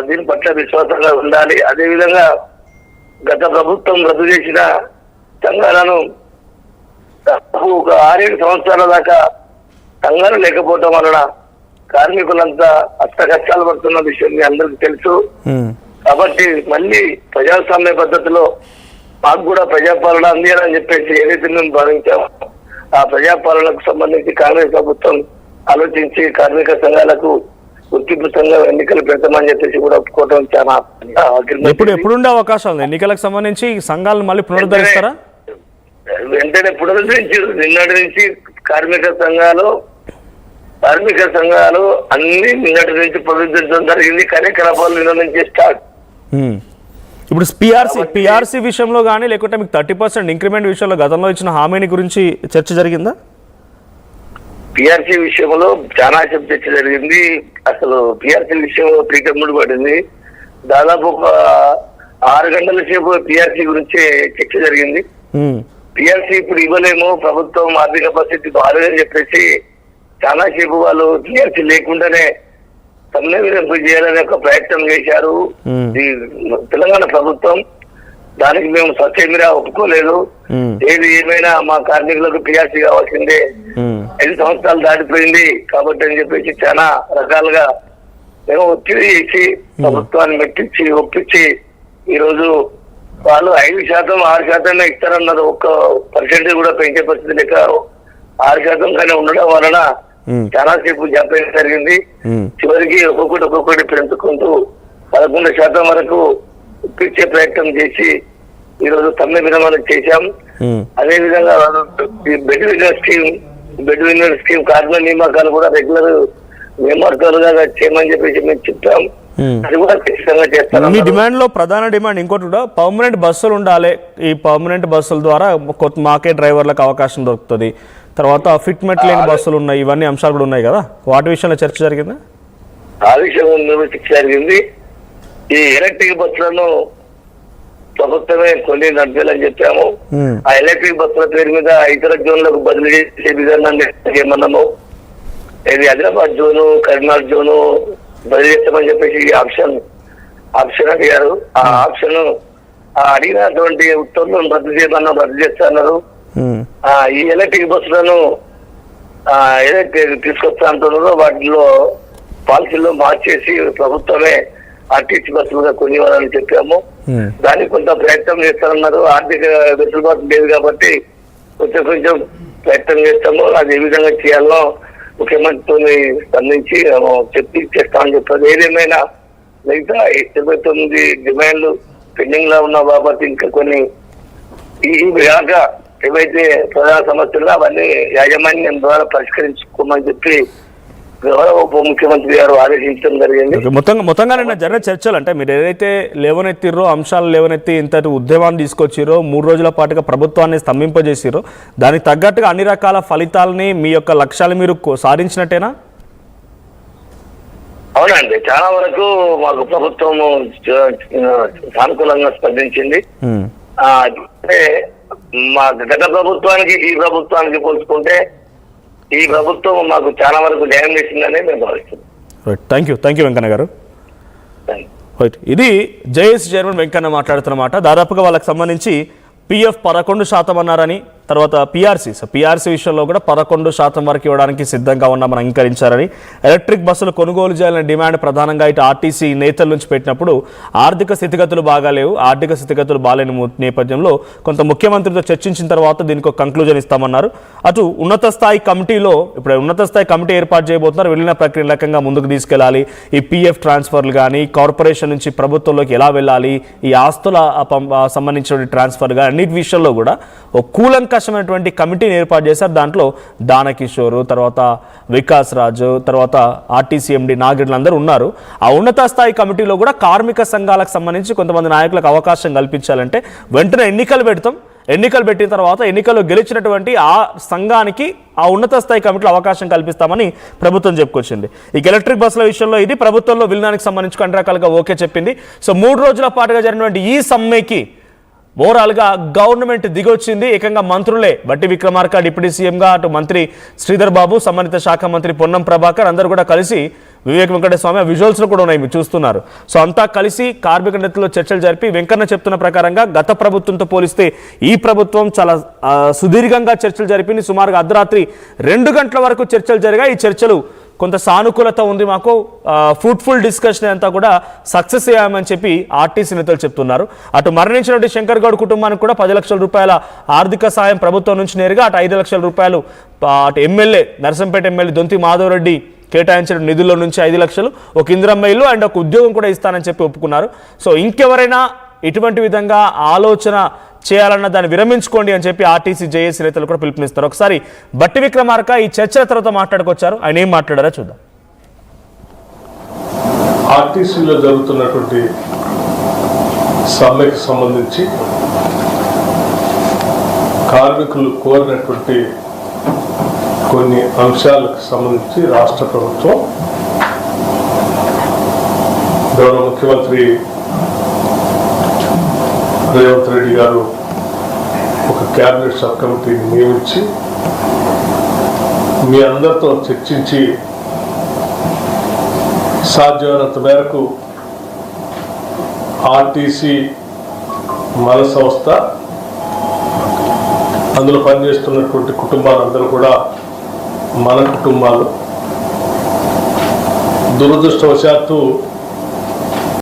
దీని పట్ల విశ్వాసంగా ఉండాలి. అదేవిధంగా గత ప్రభుత్వం రద్దు చేసిన సంఘాలను ఒక 6-7 సంవత్సరాల దాకా సంఘాలు లేకపోవడం వలన కార్మికులంతా అష్టకష్టాలు పడుతున్న విషయం మీ అందరికి తెలుసు. కాబట్టి మళ్ళీ ప్రజాస్వామ్య పద్ధతిలో మాకు కూడా ప్రజాపాలన అందియాలని చెప్పేసి ఏదైతే మేము భావించామో ఆ ప్రజాపాలనకు సంబంధించి కాంగ్రెస్ ప్రభుత్వం ఆలోచించి కార్మిక సంఘాలకు గుర్తింపు సంఘం ఎన్నికలు పెడతామని చెప్పేసి కూడా ఒప్పుకోవడం చాలా ఎప్పుడుండే అవకాశం ఉంది ఎన్నికలకు సంబంధించి సంఘాలను మళ్ళీ పునరుద్ధరిస్తారా? వెంటనే పునరుద్ధరించి నిన్నటి నుంచి కార్మిక సంఘాలు అన్ని నిన్నటి నుంచి పునరుద్ధరించడం జరిగింది. కార్యకలాపాలు నిన్న నుంచి స్టార్ట్. ఇప్పుడు పిఆర్సీ విషయంలో కానీ లేకుంటే మీకు 30% ఇంక్రిమెంట్ విషయంలో గతంలో ఇచ్చిన హామీని గురించి చర్చ జరిగిందా? పిఆర్సీ విషయంలో చాలా చర్చ జరిగింది. అసలు పిఆర్సీ విషయంలో ప్రీతమ్ముడు పడింది. దాదాపు ఒక 6 గంటల సేపు పిఆర్సీ గురించి చర్చ జరిగింది. పిఆర్సీ ఇప్పుడు ఇవ్వలేము, ప్రభుత్వం ఆర్థిక పరిస్థితి బాగాలేదని చెప్పేసి చాలా సేపు వాళ్ళు పిఆర్సీ లేకుండానే సమ్మె విరమణ చేయాలని ఒక ప్రయత్నం చేశారు తెలంగాణ ప్రభుత్వం. దానికి మేము స్వచ్ఛంగా ఒప్పుకోలేదు. ఏది ఏమైనా మా కార్మికులకు పిఆర్సీ కావాల్సిందే, 5 సంవత్సరాలు దాటిపోయింది కాబట్టి అని చెప్పేసి చాలా రకాలుగా మేము ఒత్తిడి చేసి ప్రభుత్వాన్ని మెట్టించి ఒప్పించి ఈరోజు వాళ్ళు 5%, 6% ఇస్తారన్నారు. 1% కూడా పెంచే పరిస్థితి లేక 6% కానీ ఉండడం వలన చాలా సేపు జాప్యం జరిగింది. చివరికి ఒక్కొక్కటి పెంచుకుంటూ 11% వరకు ఒప్పించే ప్రయత్నం చేసి ఈరోజు సమ్మె విరమణ చేశాం. అదే విధంగా బెడ్ విన్నర్ స్కీమ్ కార్మిక నియామకాలు కూడా రెగ్యులర్ నియామకాలుగా చేయమని చెప్పేసి మేము చెప్తాం. అది కూడా ఖచ్చితంగా చేస్తాం. మీ డిమాండ్ లో ప్రధాన డిమాండ్ ఇంకోటి కూడా పర్మనెంట్ బస్సులు ఉండాలి. ఈ పర్మనెంట్ బస్సుల ద్వారా మాకే డ్రైవర్లకు అవకాశం దొరుకుతుంది. తర్వాత ఫిట్మెంట్ లేని బస్సులు ఉన్నాయి. ఇవన్నీ అంశాలు కూడా ఉన్నాయి కదా, వాటి విషయంలో చర్చ జరిగిందా? ఆ విషయంలో చర్చ జరిగింది. ఈ ఎలక్ట్రిక్ బస్సులను ప్రభుత్వమే కొన్ని నడిపేయాలని చెప్పాము. ఆ ఎలక్ట్రిక్ బస్సుల పేరు మీద ఇతర జోన్లకు బదిలీ చేసే విధానాన్ని ఏమన్నాము. ఇది ఆదిలాబాద్ జోను, కరీంనగర్ జోను బదిలీ చేస్తామని చెప్పేసి ఆప్షన్ అడిగారు. ఆ ఆప్షన్ అడిగినటువంటి ఉత్తర్వులను రద్దు చేయమన్నా రద్దు చేస్తున్నారు. ఈ ఎలక్ట్రిక్ బస్సులను ఏదైతే తీసుకొస్తా అంటున్నారో వాటిలో పాలసీలో మార్చేసి ప్రభుత్వమే ఆర్టీసీ బస్సులుగా కొనివ్వాలని చెప్పాము. దానికి కొంత ప్రయత్నం చేస్తారన్నారు. ఆర్థిక వెసులుబాటు లేదు కాబట్టి కొంచెం ప్రయత్నం చేస్తాము. అది ఏ విధంగా చేయాలో ముఖ్యమంత్రితో స్పందించి చెప్పి చేస్తామని చెప్పారు. ఏదేమైనా మిగతా 29 డిమాండ్లు పెండింగ్ లో ఉన్న బాబతి ఇంకా కొన్ని ఇవి కాక ఏవైతే ప్రధాన సమస్యలు అవన్నీ యాజమాన్యం ద్వారా పరిష్కరించుకోమని చెప్పి గౌరవ ఉప ముఖ్యమంత్రి గారు ఆదేశించడం జరిగింది. మొత్తంగా జరిగిన చర్చలు అంటే మీరు ఏదైతే లేవనెత్తిరో అంశాలు లేవనెత్తి ఇంతటి ఉద్యమాన్ని తీసుకొచ్చిరో 3 రోజుల పాటుగా ప్రభుత్వాన్ని స్తంభింపజేసిరో దానికి తగ్గట్టుగా అన్ని రకాల ఫలితాలని మీ యొక్క లక్ష్యాలు మీరు సాధించినట్టేనా? అవునండి, చాలా వరకు మాకు ప్రభుత్వం సానుకూలంగా స్పందించింది. మా గత ప్రభుత్వానికి ఈ ప్రభుత్వానికి పోల్చుకుంటే ఈ ప్రభుత్వం మాకు చాలా వరకు న్యాయం చేసిందనే మేము భావిస్తున్నాం. థ్యాంక్ యూ వెంకన్న గారు. ఇది జేఏసీ చైర్మన్ వెంకన్న మాట్లాడుతున్నమాట. దాదాపుగా వాళ్ళకి సంబంధించి PF 11% అన్నారని, తర్వాత పిఆర్సీ విషయంలో కూడా 11% వరకు ఇవ్వడానికి సిద్ధంగా ఉన్నామని అంగీకరించారని, ఎలక్ట్రిక్ బస్సులు కొనుగోలు చేయాలనే డిమాండ్ ప్రధానంగా ఇటు ఆర్టీసీ నేతల నుంచి పెట్టినప్పుడు ఆర్థిక స్థితిగతులు బాగాలేవు, ఆర్థిక స్థితిగతులు బాగాలేని నేపథ్యంలో కొంత ముఖ్యమంత్రితో చర్చించిన తర్వాత దీనికి ఒక కంక్లూజన్ ఇస్తామన్నారు. అటు ఉన్నత స్థాయి కమిటీ ఏర్పాటు చేయబోతున్నారు. వెళ్ళిన ప్రక్రియ రకంగా ముందుకు తీసుకెళ్లాలి. ఈ PF ట్రాన్స్ఫర్లు కానీ కార్పొరేషన్ నుంచి ప్రభుత్వంలోకి ఎలా వెళ్ళాలి, ఈ ఆస్తుల సంబంధించిన ట్రాన్స్ఫర్ కానీ అన్నిటి విషయంలో కూడా ఒక కూలంకషమైనటువంటి కమిటీని ఏర్పాటు చేశారు. దాంట్లో దానకిషోర్, తర్వాత వికాస్ రాజు, తర్వాత ఆర్టీసీ ఎండి నాగిరెడ్డి అందరూ ఉన్నారు. ఆ ఉన్నత స్థాయి కమిటీలో కూడా కార్మిక సంఘాలకు సంబంధించి కొంతమంది నాయకులకు అవకాశం కల్పించాలంటే వెంటనే ఎన్నికలు పెట్టిన తర్వాత ఎన్నికల్లో గెలిచినటువంటి ఆ సంఘానికి ఆ ఉన్నత స్థాయి కమిటీలో అవకాశం కల్పిస్తామని ప్రభుత్వం చెప్పుకొచ్చింది. ఈ ఎలక్ట్రిక్ బస్సుల విషయంలో ఇది ప్రభుత్వంలో విలీనానికి సంబంధించి అన్ని రకాలుగా ఓకే చెప్పింది. సో 3 రోజుల పాటుగా జరిగినటువంటి ఈ సమ్మెకి ఓవరాల్గా గవర్నమెంట్ దిగొచ్చింది. ఏకంగా మంత్రులే బట్టి విక్రమార్క డిప్యూటీ సీఎంగా, అటు మంత్రి శ్రీధర్ బాబు, సంబంధిత శాఖ మంత్రి పొన్నం ప్రభాకర్ అందరూ కూడా కలిసి వివేక్ వెంకటస్వామి విజువల్స్లో కూడా ఉన్నాయి, మీరు చూస్తున్నారు. సో అంతా కలిసి కార్మిక నేతల్లో చర్చలు జరిపి వెంకన్న చెప్తున్న ప్రకారంగా గత ప్రభుత్వంతో పోలిస్తే ఈ ప్రభుత్వం చాలా సుదీర్ఘంగా చర్చలు జరిపింది. సుమారుగా అర్ధరాత్రి 2 గంటల వరకు చర్చలు జరిగాయి. ఈ చర్చలు కొంత సానుకూలత ఉంది, మాకు ఫ్రూట్ఫుల్ డిస్కషన్ అంతా కూడా సక్సెస్ అయ్యామని చెప్పి ఆర్టీసీ నేతలు చెప్తున్నారు. అటు మరణించినటువంటి శంకర్ గౌడ్ కుటుంబానికి కూడా 10 లక్షల రూపాయల ఆర్థిక సాయం ప్రభుత్వం నుంచి నేరుగా, అటు 5 లక్షల రూపాయలు అటు ఎమ్మెల్యే నర్సంపేట ఎమ్మెల్యే దొంతి మాధవరెడ్డి కేటాయించిన నిధుల్లో నుంచి 5 లక్షలు, ఒక ఇందిరమ్మ ఇల్లు అండ్ ఒక ఉద్యోగం కూడా ఇస్తానని చెప్పి ఒప్పుకున్నారు. సో ఇంకెవరైనా ఇటువంటి విధంగా ఆలోచన చేయాలన్న దాన్ని విరమించుకోండి అని చెప్పి ఆర్టీసీ జేఏసీ నేతలు కూడా పిలుపునిస్తారు. ఒకసారి బట్టి విక్రమార్క ఈ చర్చల తర్వాత మాట్లాడుకొచ్చారు, ఆయన ఏం మాట్లాడారో చూద్దాం. ఆర్టీసీలో జరుగుతున్నటువంటి సమ్మెకు సంబంధించి కార్మికులు కోరినటువంటి కొన్ని అంశాలకు సంబంధించి రాష్ట్ర ప్రభుత్వం గౌరవ ముఖ్యమంత్రి రేవంత్ రెడ్డి గారు ఒక క్యాబినెట్ సబ్ కమిటీని నియమించి మీ అందరితో చర్చించి సాధ్యమైనంత మేరకు ఆర్టీసీ మన సంస్థ, అందులో పనిచేస్తున్నటువంటి కుటుంబాలందరూ కూడా మన కుటుంబాలు. దురదృష్టవశాత్తు